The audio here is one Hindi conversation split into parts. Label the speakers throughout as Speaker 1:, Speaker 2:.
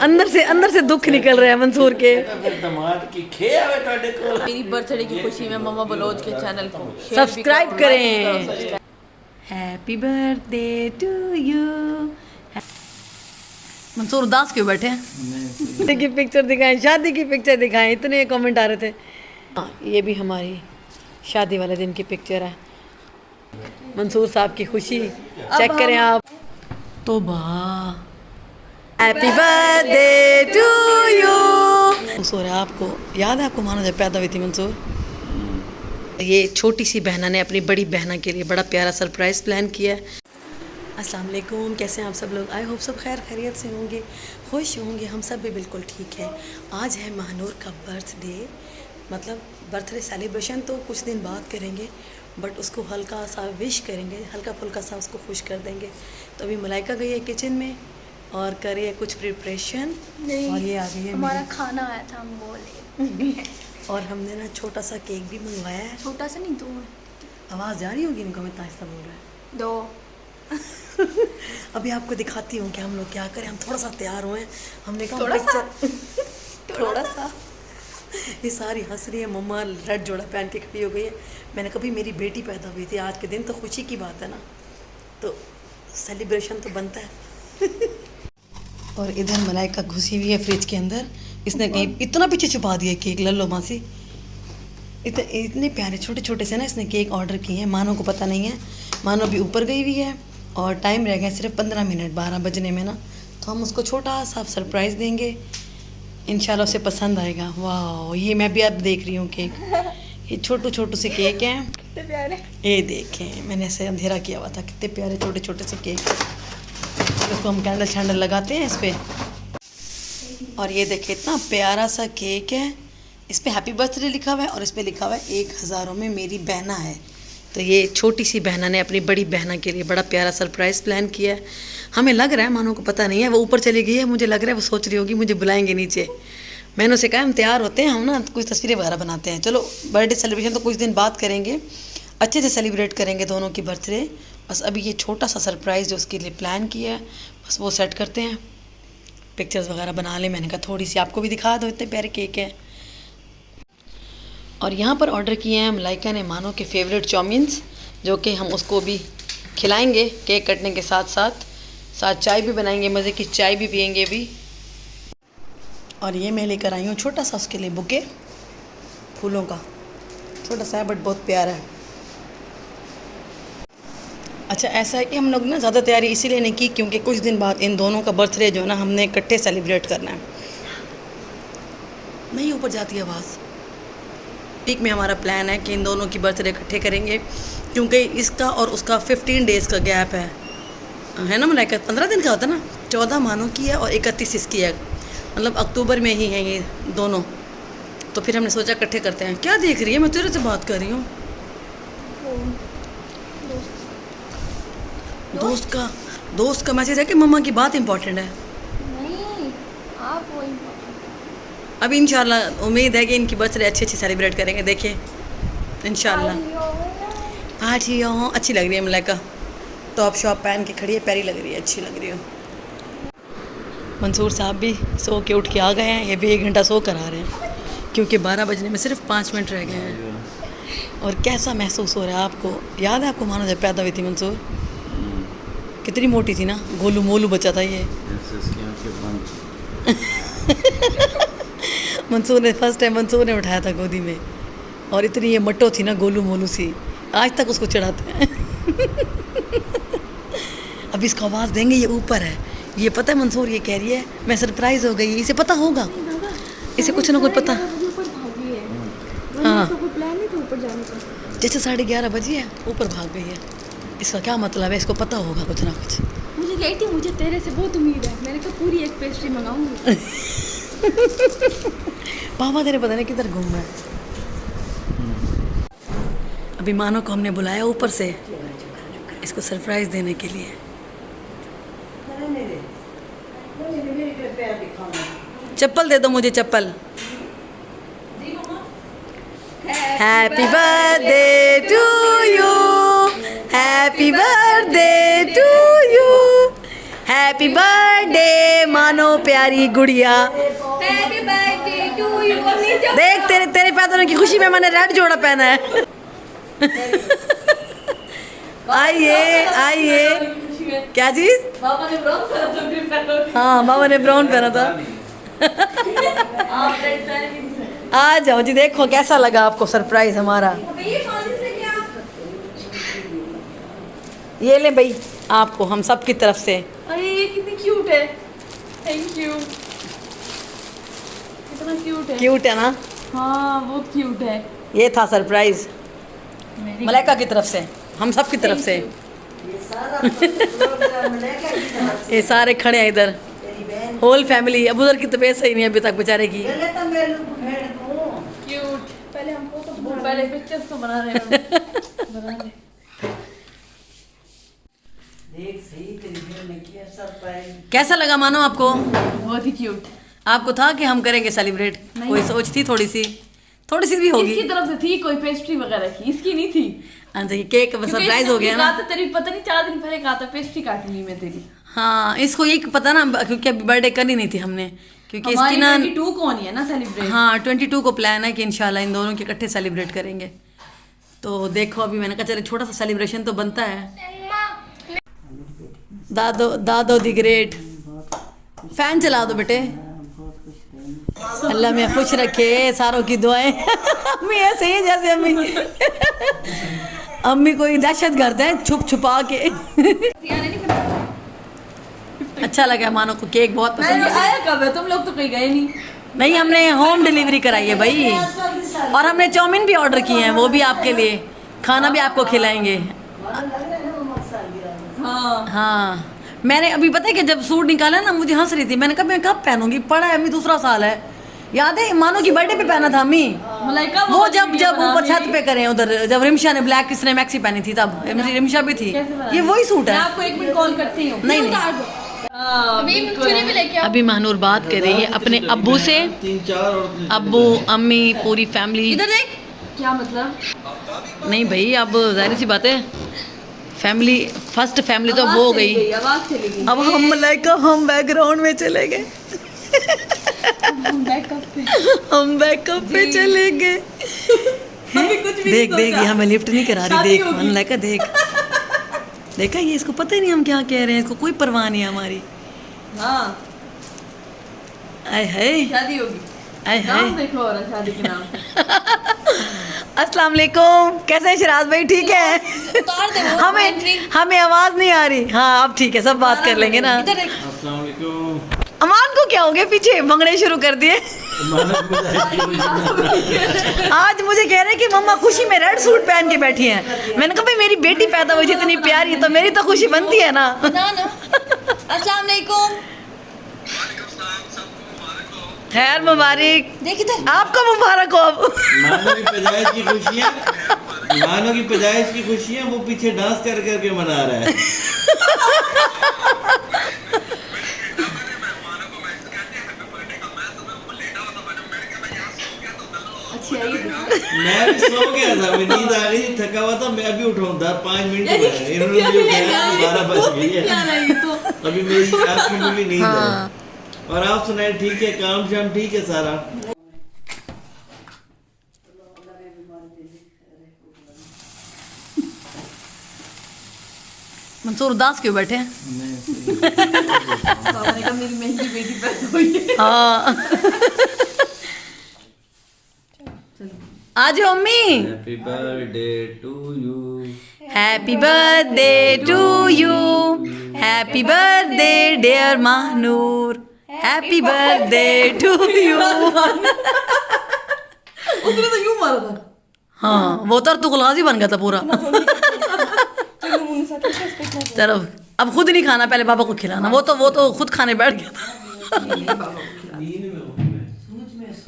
Speaker 1: अंदर से दुख निकल रहा है मंसूर के।
Speaker 2: मेरी बर्थडे की खुशी में मम्मा बलोच के चैनल को
Speaker 1: सब्सक्राइब करें। Happy birthday to you. Mansoor उदास क्यों बैठे हैं? शादी की पिक्चर दिखाएं, शादी की पिक्चर दिखाएं, इतने कमेंट आ रहे थे। हाँ, ये भी हमारी शादी वाले दिन की पिक्चर है। मंसूर साहब की खुशी चेक करें आप। तो happy birthday to you. Mansoor आपको याद है, आपको मानो जब पैदा हुई थी मंसूर, ये छोटी सी बहना ने अपनी बड़ी बहना के लिए बड़ा प्यारा सरप्राइज़ प्लान किया है। अस्सलाम वालेकुम, कैसे हैं आप सब लोग? आई होप सब खैर खैरियत से होंगे, खुश होंगे। हम सब भी बिल्कुल ठीक है। आज है महानूर का बर्थडे, मतलब बर्थडे सेलिब्रेशन तो कुछ दिन बाद करेंगे, बट उसको हल्का सा विश करेंगे, हल्का फुल्का सा उसको खुश कर देंगे। तो अभी मलाइका गई है किचन में और कर रही है कुछ प्रिपरेशन। और ये आ गई है
Speaker 3: हमारा खाना आया था, हम बोले
Speaker 1: और हमने ना छोटा सा केक भी मंगवाया है।
Speaker 3: छोटा सा नहीं, 2
Speaker 1: आवाज़ जा रही होगी इनको, मैं आहिस्ता बोल रहा है
Speaker 3: 2।
Speaker 1: अभी आपको दिखाती हूँ कि हम लोग क्या करें। हम थोड़ा सा तैयार हुए, हमने कहा थोड़ा सा ये सारी हंस रही है। मम्मा रेड जोड़ा पहन के खड़ी हो गई है। मैंने कभी मेरी बेटी पैदा हुई थी, आज के दिन तो खुशी की बात है ना, तो सेलिब्रेशन तो बनता है। और इधर मलाइका घुसी हुई है फ्रिज के अंदर। इसने कहीं इतना पीछे छुपा दिया केक। लल्लो मासी, इतने प्यारे छोटे छोटे से ना इसने केक ऑर्डर किए हैं। मानो को पता नहीं है, मानो भी ऊपर गई हुई है और टाइम रह गया सिर्फ 15 मिनट 12 बजने में ना, तो हम उसको छोटा सा सरप्राइज़ देंगे। इंशाल्लाह उसे पसंद आएगा। वाह, ये मैं भी अब देख रही हूँ केक, ये छोटू छोटू से केक हैं,
Speaker 3: कितने प्यारे।
Speaker 1: ये देखें, मैंने ऐसे अंधेरा किया हुआ था, कितने प्यारे छोटे छोटे से केक। इसको हम कैंडल शैंडल लगाते हैं इस पर। और ये देखें इतना प्यारा सा केक है, इस पर हैप्पी बर्थडे लिखा हुआ है और इस पर लिखा हुआ है 1000 में मेरी बहना है। तो ये छोटी सी बहना ने अपनी बड़ी बहना के लिए बड़ा प्यारा सरप्राइज़ प्लान किया है। हमें लग रहा है, मानो को पता नहीं है, वो ऊपर चली गई है, मुझे लग रहा है वो सोच रही होगी मुझे बुलाएंगे नीचे। मैंने उसे कहा हम तैयार होते हैं, हम ना कुछ तस्वीरें वगैरह बनाते हैं। चलो बर्थडे सेलिब्रेशन तो कुछ दिन बाद करेंगे, अच्छे से सेलिब्रेट करेंगे दोनों की बर्थडे। बस अभी ये छोटा सा सरप्राइज़ जो उसके लिए प्लान किया है, बस वो सेट करते हैं। पिक्चर्स वगैरह बना लें, मैंने कहा थोड़ी सी आपको भी दिखा दो, इतने प्यारे केक हैं। और यहाँ पर ऑर्डर किए हैं मलाइका ने मानो के फेवरेट चाउमीन्स, जो कि हम उसको भी खिलाएंगे केक कटने के साथ साथ चाय भी बनाएंगे, मज़े की चाय भी पियेंगे भी। और ये मैं लेकर आई हूँ छोटा सा उसके लिए बुके फूलों का, छोटा सा है बट बहुत प्यारा है। अच्छा ऐसा है कि हम लोग ना ज़्यादा तैयारी इसीलिए नहीं की क्योंकि कुछ दिन बाद इन दोनों का बर्थडे जो है ना हमने इकट्ठे सेलिब्रेट करना है। नहीं ऊपर जाती है आवाज़। वीक में हमारा प्लान है कि इन दोनों की बर्थडे इकट्ठे करेंगे, क्योंकि इसका और उसका 15 डेज़ का गैप है ना मलाइका, 15 दिन का होता है ना। 14 मानो की है और 31 इसकी है, मतलब अक्टूबर में ही है ये दोनों। तो फिर हमने सोचा इकट्ठे करते हैं। क्या देख रही है? मैं तेरे से बात कर रही हूँ। दोस्त का मैसेज है कि मम्मा की बात इम्पोर्टेंट है।
Speaker 3: नहीं, आप वो
Speaker 1: अभी इंशाल्लाह उम्मीद है कि इनकी बर्थडे अच्छी सेलिब्रेट करेंगे। देखिए इंशाल्लाह। हाँ ठीक है, अच्छी लग रही है मलाइका, टॉप शॉप पहन के खड़ी है, प्यारी लग रही है, अच्छी लग रही हो। मंसूर साहब भी सो के उठ के आ गए हैं, ये भी 1 घंटा सो कर आ रहे हैं क्योंकि 12 बजने में सिर्फ 5 मिनट रह गए हैं। और कैसा महसूस हो रहा है आपको? याद है आपको मानो जब पैदा हुई थी मंसूर, कितनी मोटी थी ना, गोलू मोलू बच्चा था ये। मंसूर ने फर्स्ट टाइम मंसूर ने उठाया था गोदी में, और इतनी ये मट्टो थी ना, गोलू मोलू सी, आज तक उसको चढ़ाते हैं। अब इसको आवाज़ देंगे, ये ऊपर है, ये पता है मंसूर ये कह रही है मैं सरप्राइज़ हो गई, इसे पता होगा, इसे कुछ ना कुछ पता। हाँ जैसे 11:30 बजे है, ऊपर भाग गई है, इसका क्या मतलब है? इसको पता होगा कुछ ना कुछ।
Speaker 3: मुझे कही थी मुझे तेरे से बहुत उम्मीद है, मैंने कहा पूरी एक पेस्ट्री मंगाऊंगी।
Speaker 1: पापा तेरे पता नहीं किधर घूम रहा है। अभी मानो को हमने बुलाया ऊपर से इसको सरप्राइज़ देने के लिए। चप्पल दे दो मुझे, चप्पल। Happy birthday to you, happy birthday to you, happy birthday मानो प्यारी गुड़िया।
Speaker 3: Happy birthday to you.
Speaker 1: देख तेरे तेरे पैदा की खुशी में मैंने रेड जोड़ा पहना है। आइए आइए। क्या चीज?
Speaker 2: पापा ने ब्राउन पहना था, फिर पहना।
Speaker 1: हाँ बाबा ने ब्राउन पहना था।
Speaker 2: आप रेड पहन के नहीं सकते।
Speaker 1: आ जाओ जी, देखो कैसा लगा आपको सरप्राइज हमारा। ये ले भाई आपको हम सब की तरफ से।
Speaker 2: अरे ये कितनी क्यूट है। Thank you. कितना क्यूट है।
Speaker 1: क्यूट है ना?
Speaker 2: हाँ बहुत क्यूट है।
Speaker 1: ये था सरप्राइज
Speaker 2: मेरी
Speaker 1: मलाइका की तरफ से, हम सब की तरफ से। ये सारे खड़े हैं इधर, होल फैमिली। अब उधर की तबीयत सही नहीं है अभी तक बेचारे की।
Speaker 2: क्यूट। पहले हमको तो पहले पिक्चर्स तो बना रहे हैं। बना रहे।
Speaker 1: कैसा लगा मानो आपको?
Speaker 2: बहुत ही क्यूट।
Speaker 1: आपको था कि हम करेंगे सेलिब्रेट? कोई सोच थी थोड़ी सी भी होगी।
Speaker 2: इसकी तरफ से थी कोई पेस्ट्री वगैरह की, इसकी नहीं थी।
Speaker 1: अच्छा ये केक सरप्राइज हो गया ना।
Speaker 2: कहा था तेरी पता नहीं 4 दिन पहले कहा था पेस्ट्री काटनी मैं तेरी।
Speaker 1: हाँ इसको ये पता ना, क्योंकि अभी बर्थडे कर ही नहीं थी हमने, क्योंकि इसकी ना
Speaker 2: 22 को होनी है ना सेलिब्रेट।
Speaker 1: हाँ 22 को प्लान है कि इंशाल्लाह इन दोनों के इकट्ठे सेलिब्रेट करेंगे। तो देखो अभी मैंने कहा चले छोटा सा सेलिब्रेशन तो बनता है। दादो दादो दी ग्रेट। फैन चला दो बेटे। अल्लाह में खुश रखे सारों की दुआएं। अम्मी ऐसे ही जैसे अम्मी कोई दहशत गर्द है छुप छुपा के। अच्छा लगा मानो को केक बहुत पसंद है।
Speaker 2: आया कब है? तुम लोग तो कहीं गए नहीं।
Speaker 1: नहीं हमने होम डिलीवरी कराई है भाई, और हमने चाउमीन भी ऑर्डर किए हैं, वो भी आपके लिए, खाना भी आपको खिलाएंगे।
Speaker 2: हाँ
Speaker 1: हाँ मैंने अभी पता है कि जब सूट निकाला ना मुझे हंस रही थी, मैंने कहा मैं कब पहनूंगी, पड़ा है अम्मी दूसरा साल है। याद है मानो की बर्थडे पे पहना था अम्मी,
Speaker 2: मलाइका
Speaker 1: वो जब ऊपर छत पे करे उधर, जब रिमशा ने ब्लैक किसने मैक्सी पहनी थी तब रिमशा भी थी। ये वही सूट
Speaker 2: मैं
Speaker 1: है।
Speaker 2: आपको 1 मिनट कॉल करती हूँ।
Speaker 1: नहीं अभी महानूर बात कर रही है अपने अब्बू से।
Speaker 4: 3-4 और
Speaker 1: अब्बू अम्मी पूरी फैमिली।
Speaker 2: इधर देख। क्या मतलब?
Speaker 1: नहीं भाई अब जाहिर सी बात है, फैमिली फर्स्ट फैमिली तो वो हो गई।
Speaker 2: आवाज चली गई।
Speaker 1: अब हम मलाइका हम बैकग्राउंड में चले गए। हम बैकअप पे चले गए।
Speaker 2: कुछ भी
Speaker 1: देख देख ये हमें लिफ्ट नहीं करा रही।
Speaker 2: शादी
Speaker 1: देख
Speaker 2: होगी।
Speaker 1: मलाइका देख, देखा ये इसको पता ही नहीं हम क्या कह रहे हैं, इसको कोई परवाह नहीं है हमारी।
Speaker 2: हाँ
Speaker 1: आय हाय
Speaker 2: शादी होगी।
Speaker 1: आय हाय।
Speaker 2: नाम देखो और शादी के नाम पे।
Speaker 1: अस्सलाम वालेकुम, कैसे हैं शराज भाई? ठीक है।
Speaker 2: उतार दे वो
Speaker 1: हमें आवाज नहीं आ रही। हाँ अब ठीक है, सब बात कर लेंगे ना।
Speaker 2: इधर देख।
Speaker 4: अस्सलाम वालेकुम।
Speaker 1: अमान को क्या हो गया, पीछे भंगड़े शुरू कर दिए। आज मुझे कह रहे हैं कि मम्मा खुशी में रेड सूट पहन के बैठी हैं। मैंने कहा भाई मेरी बेटी पैदा हुई इतनी प्यारी, तो मेरी तो खुशी बनती है ना।
Speaker 2: अस्सलाम वालेकुम।
Speaker 1: खैर मुबारक।
Speaker 2: देख इधर।
Speaker 1: आपको मुबारक हो। अब
Speaker 4: मानो की पैदाइश की खुशियाँ, मानो की पैदाइश की खुशियाँ वो पीछे डांस कर करके मना रहा है। मैं भी सो गया था, मैं नींद आ गई, थका हुआ था, मैं अभी उठाऊं 5 मिनट हुए हैं। इन्होंने मुझे उठाया 12 बज गई है। अभी मेरी आँख में भी नींद है। और आप सुनाए ठीक है, काम शाम ठीक है सारा?
Speaker 1: मंसूर उदास क्यों बैठे हैं?
Speaker 2: पापा ने कहा मेरी महंगी बेटी पैदा हुई है।
Speaker 1: हाँ आ जाओ अम्मी।
Speaker 4: Happy birthday to you,
Speaker 1: happy birthday to you, happy birthday dear Mahnoor, happy birthday to you.
Speaker 2: उसने तो यूं मारा था।
Speaker 1: हाँ वो तो तुगलगाजी बन गया था पूरा। चलो अब खुद नहीं खाना, पहले बाबा को खिलाना। वो तो खुद खाने बैठ गया था।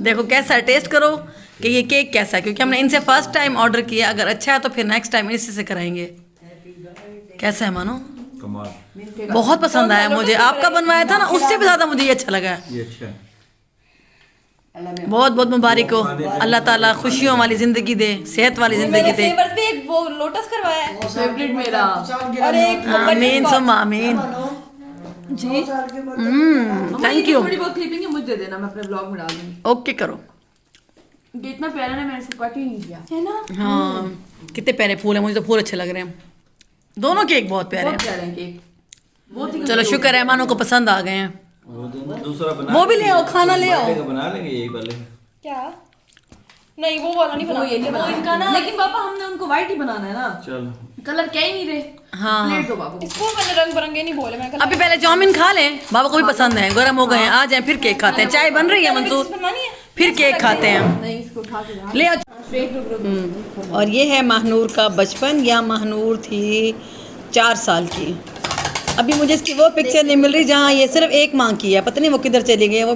Speaker 1: देखो कैसा है, टेस्ट करो कि ये केक कैसा है, क्योंकि हमने इनसे फर्स्ट टाइम ऑर्डर किया। अगर अच्छा है तो फिर नेक्स्ट टाइम इसी से कराएंगे। कैसा है मानो?
Speaker 4: कमाल,
Speaker 1: बहुत पसंद आया मुझे। आपका बनवाया था ना, उससे भी ज़्यादा मुझे ये अच्छा लगा।
Speaker 4: ये अच्छा है।
Speaker 1: बहुत बहुत मुबारक हो। अल्लाह ताला खुशियों वाली ज़िंदगी दे, सेहत वाली ज़िंदगी दे।
Speaker 3: फेवरेट भी एक वो लोटस करवाया है।
Speaker 2: फेवरेट मेरा।
Speaker 3: और एक
Speaker 1: आमीन सुम आमीन।
Speaker 2: जी
Speaker 1: थैंक यू।
Speaker 2: थोड़ी बहुत क्लिपिंग है मुझे दे देना, मैं अपने ब्लॉग में डाल दूंगी।
Speaker 1: ओके करो।
Speaker 2: ये इतना प्यारा ना, मैंने इसको कट ही नहीं किया है ना।
Speaker 1: हाँ कितने प्यारे फूल हैं, मुझे तो फूल अच्छे लग रहे हैं। दोनों केक बहुत प्यारे
Speaker 2: बहुत
Speaker 1: हैं।
Speaker 2: प्यारे हैं केक, बहुत ही
Speaker 1: चलो शुक्र है मानो को पसंद आ गए हैं।
Speaker 4: दूसरा बना
Speaker 1: वो भी ले आओ, खाना ले आओ।
Speaker 4: बर्थडे का बना लेंगे यही वाले।
Speaker 3: क्या? नहीं वो वाला नहीं
Speaker 2: वो
Speaker 3: बना,
Speaker 2: ये नहीं
Speaker 3: वो इनका ना।
Speaker 2: लेकिन पापा हमने उनको व्हाइट ही बनाना है ना,
Speaker 4: चलो
Speaker 2: कलर क्या ही नहीं रहे।
Speaker 1: हाँ
Speaker 2: प्लेट दो बाबू।
Speaker 3: इसको मैंने रंग बिरंगे नहीं बोले, मैं
Speaker 1: अभी पहले चाउमीन खा लें, बाबा को भी पसंद है, गर्म हो गए हैं, आ जाए फिर केक खाते हैं। चाय बन रही है मंसूर,
Speaker 3: बनानी है।
Speaker 1: फिर केक खाते हैं।
Speaker 2: नहीं इसको उठा के रख।
Speaker 1: ले आओ। और ये है महनूर का बचपन, या महनूर थी 4 साल की। अभी मुझे इसकी वो पिक्चर नहीं मिल रही जहाँ ये सिर्फ एक माह की है, पता नहीं वो किधर चली गई है वो।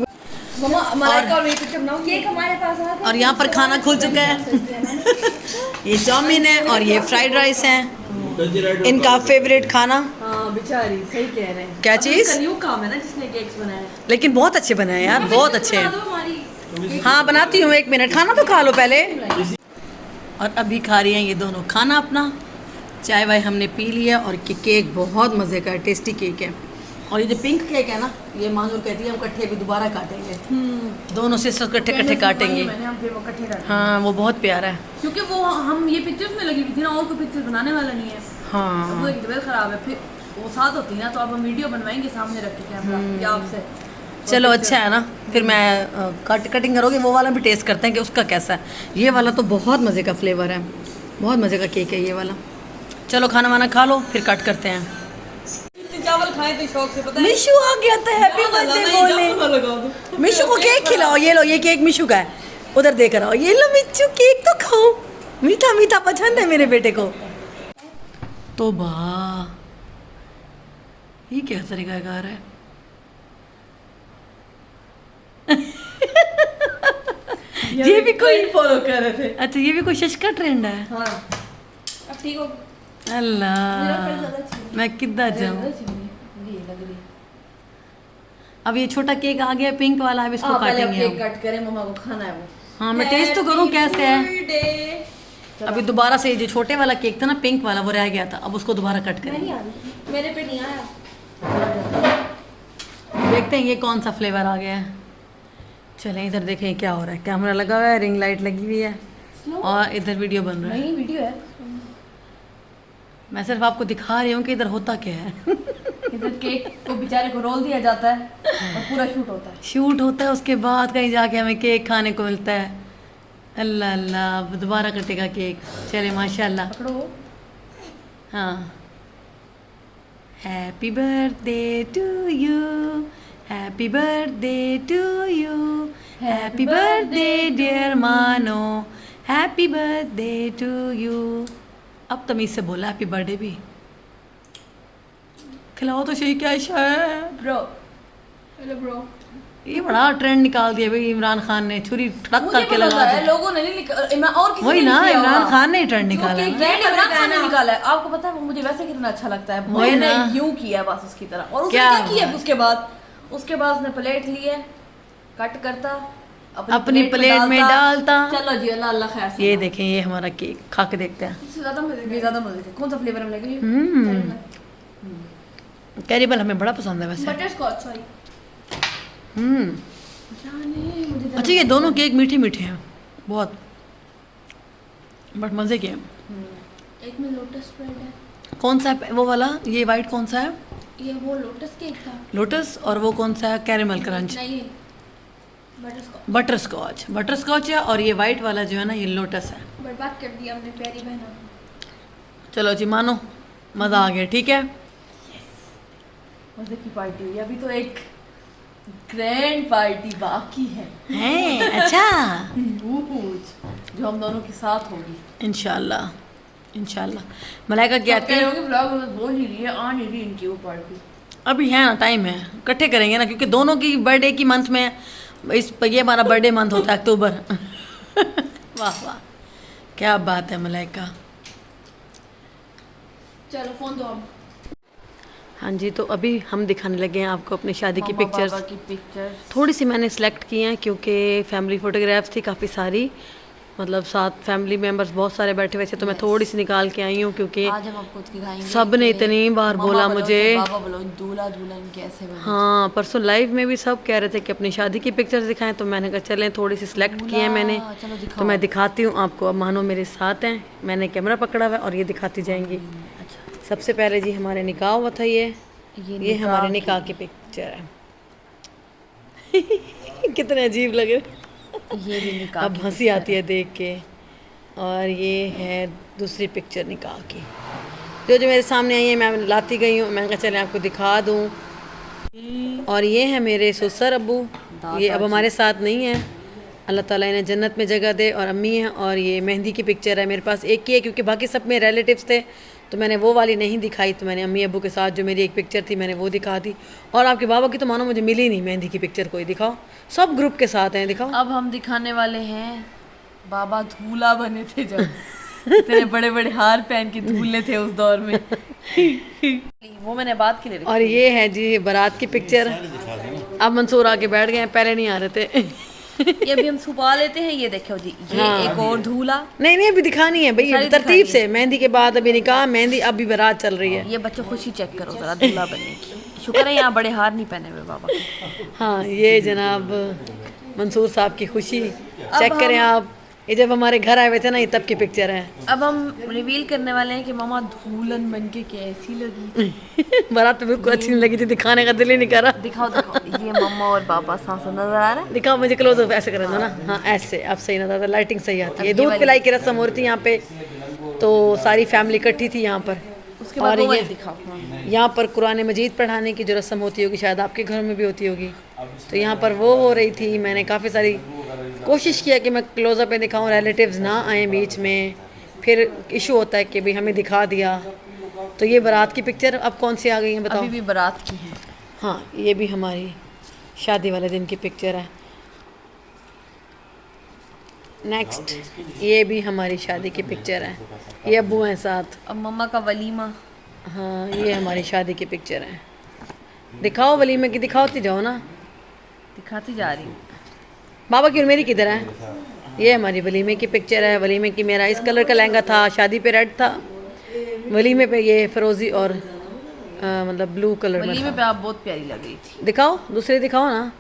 Speaker 2: मम्मा मलाइका और मेरी पिक्चर बनाओ।
Speaker 3: केक हमारे पास आ
Speaker 1: और यहाँ पर खाना खुल चुका है। ये चाउमीन है और ये फ्राइड राइस है, इनका फेवरेट खाना।
Speaker 2: हाँ बेचारी सही कह रहे हैं।
Speaker 1: क्या चीज़?
Speaker 2: न्यू काम है ना जिसने केक्स बनाए हैं।
Speaker 1: लेकिन बहुत अच्छे बने हैं यार, बहुत अच्छे हैं।
Speaker 3: हमारी
Speaker 1: हाँ बनाती हूँ, 1 मिनट, खाना तो खा लो पहले। और अभी खा रही हैं ये दोनों खाना अपना, चाय वाय हमने पी लिया। और केक बहुत मज़े का है, टेस्टी केक है। और ये जो पिंक केक है ना, ये मानूर कहती है हम इकट्ठे भी दोबारा काटेंगे, दोनों सिस्टर इकट्ठे इकट्ठे काटेंगे।
Speaker 2: मैंने हम फिर वो इकट्ठे काटे।
Speaker 1: हाँ वो बहुत प्यारा है।
Speaker 2: क्योंकि वो हम ये पिक्चर्स में लगी हुई थी ना, और कोई पिक्चर बनाने वाला नहीं है।
Speaker 1: हाँ
Speaker 2: वो एक तबीयत खराब है, फिर वो साथ होती है ना, तो अब हम वीडियो बनवाएंगे सामने रख के कैमरा या आपसे।
Speaker 1: चलो अच्छा है ना, फिर मैं कटिंग करोगे वो वाला भी टेस्ट करते हैं कि उसका कैसा है। ये वाला तो बहुत मज़े का फ्लेवर है, बहुत मज़े का केक है ये वाला। चलो खाना वाना खा लो, फिर कट करते हैं।
Speaker 2: चावल खाए थे शौक से, पता है।
Speaker 1: मिशु आ गया था हैप्पी बर्थडे बोलने। मिशु को केक खिलाओ, ये लो, ये केक मिशु का है, उधर देख रहा हो। ये लो मिशु केक तो खाओ, मीठा मीठा पसंद है मेरे बेटे को। तो वाह ये क्या तरीकाकार है। ये भी कोई
Speaker 2: फॉलो कर रहे थे।
Speaker 1: अच्छा ये भी कोई शश का ट्रेंड है।
Speaker 2: हाँ
Speaker 3: अब ठीक हो।
Speaker 1: अल्लाह मैं किधर जाऊँ। अब ये छोटा केक आ गया पिंक वाला, अब इसको काटेंगे
Speaker 2: केक कट करें, मम्मा को खाना है वो।
Speaker 1: हाँ मैं टेस्ट तो करूँ कैसे है। अभी दोबारा से जो छोटे वाला केक था ना पिंक वाला, वो रह गया था, अब उसको दोबारा कट करेंगे।
Speaker 3: नहीं आ रही, मेरे पे नहीं आया।
Speaker 1: देखते हैं ये कौन सा फ्लेवर आ गया है। चलें इधर देखें क्या हो रहा है। कैमरा लगा हुआ है, रिंग लाइट लगी हुई है और इधर वीडियो बन रहा है।
Speaker 2: नहीं वीडियो है,
Speaker 1: मैं सिर्फ आपको दिखा रही हूँ कि इधर होता क्या है।
Speaker 2: इधर केक को बेचारे को रोल दिया जाता है और पूरा शूट होता है।
Speaker 1: शूट होता है, उसके बाद कहीं जाके हमें केक खाने को मिलता है। अल्लाह अल्लाह, अब दोबारा कटेगा केक। चले माशाल्लाह।
Speaker 2: पकड़ो।
Speaker 1: हाँ happy birthday to you, happy birthday to you, happy birthday dear Mano, happy birthday to you. अब तमीज़ से बोला हैप्पी बर्थडे भी। खिलाओ तो सही, क्या है
Speaker 2: ब्रो।
Speaker 3: Hello bro.
Speaker 1: ये बड़ा ट्रेंड निकाल दिया भाई इमरान खान ने, छुरी ठड़क
Speaker 2: मुझे
Speaker 1: करके
Speaker 2: पता
Speaker 1: लगा
Speaker 2: है,
Speaker 1: दी।
Speaker 2: लोगों ने नहीं लिखा, और किसी
Speaker 1: वही
Speaker 2: ने
Speaker 1: ना,
Speaker 2: नहीं किया
Speaker 1: इमरान
Speaker 2: होगा।
Speaker 1: खान ने ट्रेंड निकाला है।
Speaker 2: ट्रेंड इमरान खान ने निकाला है। आपको पता है वो मुझे वैसे कितना अच्छा लगता है,
Speaker 1: वही
Speaker 2: मैंने
Speaker 1: ना।
Speaker 2: यूं किया बस उसकी तरह। और उसने
Speaker 1: क्या
Speaker 2: क्या किया उसके बाद उसने प्लेट ली है, कट करता,
Speaker 1: अपनी प्लेट में डालता।
Speaker 2: चलो जी, अल्लाह अल्लाह खैर से।
Speaker 1: ये देखें, ये हमारा केक खा के देखते हैं।
Speaker 2: इससे ज्यादा मजे थे। कौन सा फ्लेवर हम लेंगे?
Speaker 1: कैरिबल हमें बड़ा पसंद है वैसे।
Speaker 3: Butterscotch, sorry.
Speaker 2: मुझे
Speaker 1: अच्छा ये दोनों केक मीठे मीठे हैं बहुत, बट मज़े के हैं।
Speaker 3: एक में लोटस स्प्रेड है।
Speaker 1: कौन सा है वो वाला? ये वाइट कौन सा है?
Speaker 3: ये वो लोटस केक था।
Speaker 1: लोटस। और वो कौन सा है? Caramel crunch.
Speaker 3: नहीं, butterscotch.
Speaker 1: Butterscotch, butterscotch है। और ये वाइट वाला जो है ना, ये लोटस है।
Speaker 3: बर्बाद कर दिया हमने प्यारी बहना।
Speaker 1: चलो जी मानो, मज़ा आ गया। ठीक है,
Speaker 2: मजे की पार्टी हुई। अभी तो एक ग्रैंड पार्टी बाकी है।
Speaker 1: हैं? अच्छा
Speaker 2: जो हम दोनों के साथ होगी
Speaker 1: इंशाल्लाह इंशाल्लाह। मलाइका क्या आती है?
Speaker 2: ब्लॉग में बोल ही रही है, आ नहीं रही इनकी वो पार्टी।
Speaker 1: अभी है ना, टाइम है, इकट्ठे करेंगे ना, क्योंकि दोनों की बर्थडे की मंथ में ये हमारा बर्थडे मंथ होता है अक्टूबर। वाह वाह, क्या बात है मलाइका।
Speaker 3: चलो फोन दो अब।
Speaker 1: हाँ जी, तो अभी हम दिखाने लगे हैं आपको अपनी शादी की
Speaker 2: मम्मा
Speaker 1: पिक्चर्स।
Speaker 2: पापा की पिक्चर्स
Speaker 1: थोड़ी सी मैंने सिलेक्ट की हैं क्योंकि फैमिली फ़ोटोग्राफ्स थी काफ़ी सारी, मतलब साथ फैमिली मेंबर्स बहुत सारे बैठे हुए थे, तो मैं थोड़ी सी निकाल के आई हूँ क्योंकि
Speaker 2: आज हम आपको दिखाएंगे
Speaker 1: सब ने इतनी बार बोला मुझे।
Speaker 2: बाबा बोलो दूल्हा दुल्हन कैसे बने।
Speaker 1: हाँ, परसों लाइव में भी सब कह रहे थे कि अपनी शादी की पिक्चर्स दिखाएं, तो मैंने कहा चलें थोड़ी सी सिलेक्ट की है मैंने,
Speaker 2: चलो
Speaker 1: तो
Speaker 2: दिखाओ।
Speaker 1: मैं दिखाती हूँ आपको। अब मानो मेरे साथ हैं, मैंने कैमरा पकड़ा हुआ है और ये दिखाती जाएंगी।
Speaker 2: अच्छा,
Speaker 1: सबसे पहले जी हमारे निकाह हुआ था, ये
Speaker 2: निकाह
Speaker 1: हमारे निकाह की पिक्चर है। कितने अजीब लगे,
Speaker 2: ये भी निकाह
Speaker 1: अब
Speaker 2: की
Speaker 1: हंसी आती है देख के। और ये है दूसरी पिक्चर निकाह की, जो मेरे सामने आई है, मैं लाती गई हूँ, मैंने कहा चले आपको दिखा दूँ। और ये है मेरे ससुर अब्बू, ये अब हमारे साथ नहीं है, अल्लाह ताला इन्हें जन्नत में जगह दे। और अम्मी हैं, और ये मेहंदी की पिक्चर है, मेरे पास एक ही है क्योंकि बाकी सब में रिलेटिव्स थे, तो मैंने वो वाली नहीं दिखाई, तो मैंने अम्मी अब्बू के साथ जो मेरी एक पिक्चर थी मैंने वो दिखा दी। और आपके बाबा की तो मानो मुझे मिली नहीं मेहंदी की पिक्चर, कोई दिखाओ, सब ग्रुप के साथ हैं, दिखाओ।
Speaker 2: अब हम दिखाने वाले हैं बाबा दूल्हा बने थे जब, इतने बड़े बड़े हार पहन के दूल्हे थे उस दौर में। वो मैंने बात के लिए रखी।
Speaker 1: और ये है जी बारात की पिक्चर। अब मंसूर आके बैठ गए हैं, पहले नहीं आ रहे थे।
Speaker 2: ये अभी हम छुपा लेते हैं, ये देखो जी, ये एक और दूल्हा।
Speaker 1: नहीं अभी दिखानी है भाई,
Speaker 2: सारी
Speaker 1: तरतीब से। मेहंदी के बाद अभी निकाह, मेहंदी, अभी बारात चल रही है।
Speaker 2: ये बच्चों खुशी चेक करो जरा दूल्हा बनने की। शुक्र है यहाँ बड़े हार नहीं पहने हुए बाबा के।
Speaker 1: हाँ, ये जनाब मंसूर साहब की खुशी चेक करें आप। ये जब हमारे घर आए हुए थे ना, ये तब की पिक्चर है।
Speaker 2: अब हम रिवील करने वाले हैं कि मामा दुल्हन बन के कैसी लगी।
Speaker 1: बारात में बिल्कुल अच्छी नहीं लगी थी, दिखाने का दिल ही नहीं कर रहा।
Speaker 2: दिखाओ दिखाओ, ये मम्मा और पापा साथ नजर आ रहा है।
Speaker 1: दिखाओ मुझे क्लोज अप, ऐसे कर दो ना। हाँ ऐसे, अब सही नजर आता है, लाइटिंग सही आती है। दूध पिलाई की रस्म हो रही थी यहाँ पे, तो सारी फैमिली इकट्ठी थी यहाँ पर।
Speaker 2: उसके बाद
Speaker 1: और
Speaker 2: वो
Speaker 1: ये
Speaker 2: दिखाओ। हाँ।
Speaker 1: यहाँ पर कुरान मजीद पढ़ाने की जो रस्म होती होगी, शायद आपके घर में भी होती होगी, तो यहाँ पर वो हो रही थी। मैंने काफ़ी सारी कोशिश किया कि मैं क्लोज़अप में दिखाऊं, रिलेटिव्स ना आए बीच में, फिर इशू होता है कि भाई हमें दिखा दिया। तो ये बारात की पिक्चर अब कौन सी आ गई है बताओ?
Speaker 2: अभी भी बारात की है।
Speaker 1: हाँ, ये भी हमारी शादी वाले दिन की पिक्चर है। नेक्स्ट, ये भी हमारी शादी की पिक्चर है, ये अब्बू हैं साथ।
Speaker 2: अब मम्मा का वलीमा।
Speaker 1: हाँ, ये हमारी शादी की पिक्चर है। दिखाओ वलीमे की, दिखाओती जाओ ना,
Speaker 2: दिखाती जा रही हूँ।
Speaker 1: बाबा की और मेरी किधर है? ये हमारी वलीमे की पिक्चर है। वलीमे की मेरा इस कलर का लहंगा था, शादी पे रेड था, वलीमे पे ये फिरोजी और मतलब ब्लू कलर में
Speaker 2: वलीमे
Speaker 1: था।
Speaker 2: पे आप बहुत प्यारी लग रही थी।
Speaker 1: दिखाओ, दूसरे दिखाओ ना,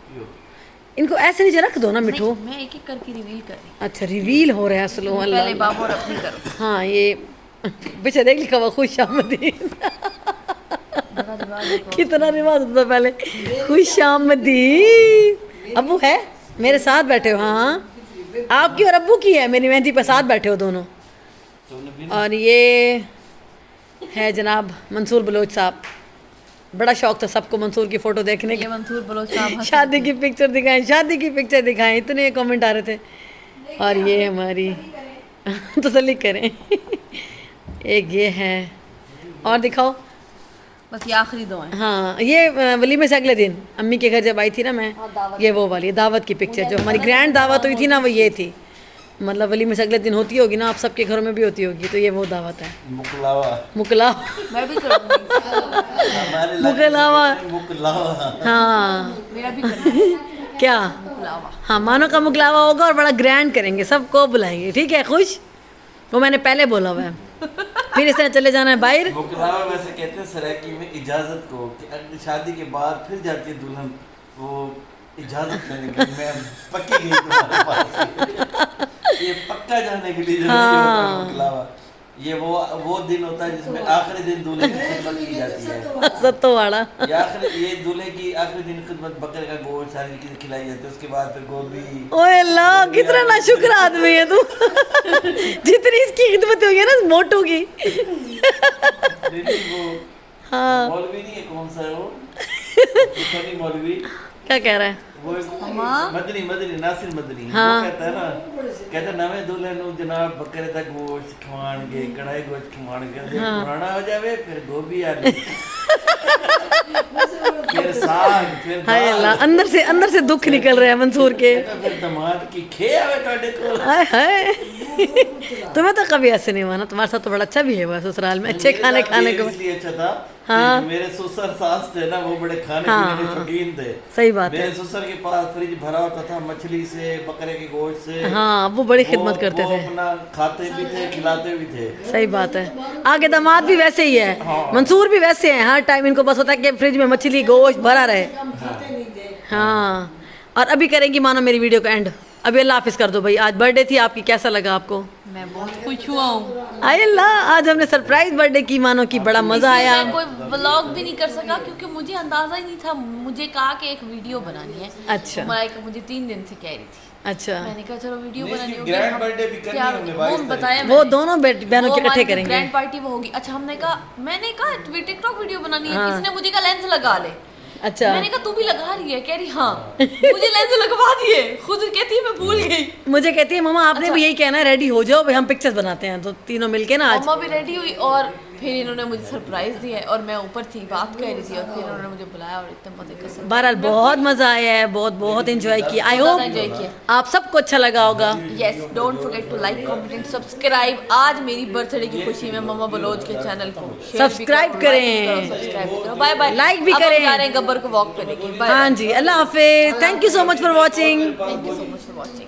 Speaker 1: इनको ऐसे नीचे रख दो ना मिठू।
Speaker 2: मैं एक एक करके रिवील कर रही
Speaker 1: अच्छा, रिवील हो रहा है, स्लो।
Speaker 2: हूँ। पहले बाबू और अपनी करो।
Speaker 1: हाँ, ये पीछे देख लिखा हुआ खुश आमदीद। कितना रिवाज होता था पहले, खुश आमदीद। अब्बू है मेरे साथ बैठे हो? हाँ, आपकी और अब्बू की है, मेरी मेहंदी पर साथ बैठे हो दोनों। और ये है जनाब मंसूर बलोच साहब, बड़ा शौक था सबको मंसूर की फ़ोटो देखने
Speaker 2: ये
Speaker 1: का।
Speaker 2: मंसूर बलोच साहब
Speaker 1: शादी की पिक्चर दिखाएं, शादी की पिक्चर दिखाएं, इतने कमेंट आ रहे थे। और ये हमारी तसल्ली करें। एक ये है, और दिखाओ।
Speaker 2: बस ये आखिरी दो हैं।
Speaker 1: हाँ, ये वलीमे से अगले दिन अम्मी के घर जब आई थी ना मैं, ये वो वाली दावत की पिक्चर, जो हमारी ग्रैंड दावत हुई थी ना, वो ये थी। मतलब वलीमे से अगले दिन होती होगी ना, आप सबके घरों में भी होती होगी, तो ये वो दावत है। मुकलावा
Speaker 2: मैं भी करूँगी।
Speaker 1: मुकलावा, हाँ
Speaker 2: मेरा भी करना
Speaker 1: क्या?
Speaker 2: मुकलावा।
Speaker 1: हाँ, मानो का मुकलावा होगा और बड़ा ग्रैंड करेंगे, सबको बुलाएंगे, ठीक है? खुश? वो मैंने पहले बोला हुआ है। फिर इस तरह चले जाना है बाहर।
Speaker 4: मुकलावा वैसे कहते हैं सराकी में इजाजत को, कि अगर शादी के बाद फिर जाती है दुल्हन, वो इजाजत लेने के लिए, मैं पक्की गई तुम्हारे पास, ये पक्का जाने के लिए जरूरी होता है मुकलावा। ये वो दिन होता है जिसमें आखिरी दिन दूल्हे की खिदमत की जाती है।
Speaker 1: सत्तो वाला।
Speaker 4: ये दूल्हे की आखिरी दिन खिदमत, बकरे का गोश्त सारी चीजें खिलाई जाती है। उसके बाद फिर गोभी।
Speaker 1: ओए अल्लाह, कितना नाशुक्र आदमी है तू। जितनी इसकी खिदमत होगी ना मोटू की।
Speaker 4: वो
Speaker 1: हाँ,
Speaker 4: मौलवी नहीं है, कौन सा है वो? फनी मौलवी
Speaker 1: क्या कह रहा है?
Speaker 4: वो मदनी नासिर मदनी।
Speaker 1: हाँ।
Speaker 4: वो कहता है ना, कहता नवे दुल्हे नू जनाब बकरे दा गोश्त खवाणगे, कढ़ाई गोश्त खवाणगे, जब पुराना हो जावे फिर गोभी आलू, फिर साग, फिर
Speaker 1: हाय अल्लाह, अंदर से दुख निकल रहा है मंसूर के।
Speaker 4: फिर दामाद की खे आवे तोड़े को।
Speaker 1: हाय हाय, तुम्हें तो कभी ऐसे नहीं हुआ ना? तुम्हारे साथ तो बड़ा अच्छा भी है हुआ ससुराल में, अच्छे खाने को।
Speaker 4: इसलिए अच्छा था
Speaker 1: हाँ।
Speaker 4: कि मेरे ससुर सास थे ना, वो बड़े खाने
Speaker 1: हाँ,
Speaker 4: पीने के
Speaker 1: हाँ।
Speaker 4: शौकीन थे।
Speaker 1: सही बात
Speaker 4: मेरे
Speaker 1: है।
Speaker 4: ससुर के पास फ्रिज भरा होता था मछली से, बकरे के गोश्त से।
Speaker 1: हाँ, वो बड़ी खिदमत करते
Speaker 4: वो
Speaker 1: थे।
Speaker 4: अपना खाते भी थे, खिलाते भी थे।
Speaker 1: सही बात है। आगे दामाद भी वैसे ही है, मंसूर भी वैसे हैं, हर टाइम इनको बस होता है कि फ्रिज में मछली गोश्त भरा रहे। हाँ, और अभी करेंगी मानो मेरी वीडियो का एंड। अभी अल्लाह हाफिज़ कर दो भाई। आज बर्थडे थी आपकी, कैसा लगा आपको?
Speaker 2: मैं बहुत खुश हुआ हूँ।
Speaker 1: आय अल्लाह, आज हमने सरप्राइज बर्थडे की मानो की, बड़ा मजा आया।
Speaker 2: मैं कोई व्लॉग भी नहीं कर सका क्योंकि मुझे अंदाजा ही नहीं था। मुझे कहा कि एक वीडियो बनानी है।
Speaker 1: अच्छा।
Speaker 2: मलाइका मुझे 3 दिन से कह रही थी।
Speaker 1: अच्छा,
Speaker 2: मैंने कहा चलो वीडियो
Speaker 4: नहीं,
Speaker 2: बनानी
Speaker 4: इसकी
Speaker 2: होगी।
Speaker 4: ग्रैंड
Speaker 2: हम
Speaker 4: बर्थडे भी करनी
Speaker 2: क्या
Speaker 4: है हमने,
Speaker 2: वो
Speaker 4: 22
Speaker 2: बताया
Speaker 1: वो
Speaker 2: मैंने।
Speaker 1: दोनों बहनों के इकट्ठे करेंगे।
Speaker 2: ग्रैंड पार्टी वो होगी। अच्छा, मैंने कहा टिकटॉक वीडियो बनानी है।
Speaker 1: हाँ।
Speaker 2: किसने मुझे कहा लेंस लगा ले।
Speaker 1: अच्छा,
Speaker 2: मैंने कहा तू भी लगा रही है? कह रही हाँ। मुझे लेंस लगवा दिए, खुद कहती है मैं भूल गई।
Speaker 1: मुझे कहती है मम्मा आपने भी यही कहना है, रेडी हो जाओ भाई, हम पिक्चर्स बनाते हैं। तो तीनों मिलके ना आज।
Speaker 2: मम्मा भी रेडी हुई और फिर इन्होंने मुझे सरप्राइज दिया है और मैं ऊपर थी बात कर रही थी और फिर इन्होंने मुझे बुलाया और इतने मजे का।
Speaker 1: बहरहाल बहुत मजा आया है, बहुत बहुत एंजॉय किया। आई
Speaker 2: बहुत
Speaker 1: होप
Speaker 2: enjoy किया।
Speaker 1: आप सबको अच्छा लगा होगा।
Speaker 2: Yes, don't forget to like, comment and subscribe. आज मेरी बर्थडे की खुशी में मम्मा बलोच के चैनल को
Speaker 1: सब्सक्राइब करें।
Speaker 2: सब्सक्राइब करो। Bye bye.
Speaker 1: Like भी
Speaker 2: अब हम
Speaker 1: करें।
Speaker 2: जा रहे हैं गब्बर को वॉक करेंगे। बाय।
Speaker 1: हाँ जी, अल्लाह हाफिज। Thank you so much for watching.
Speaker 2: Thank you so much for watching.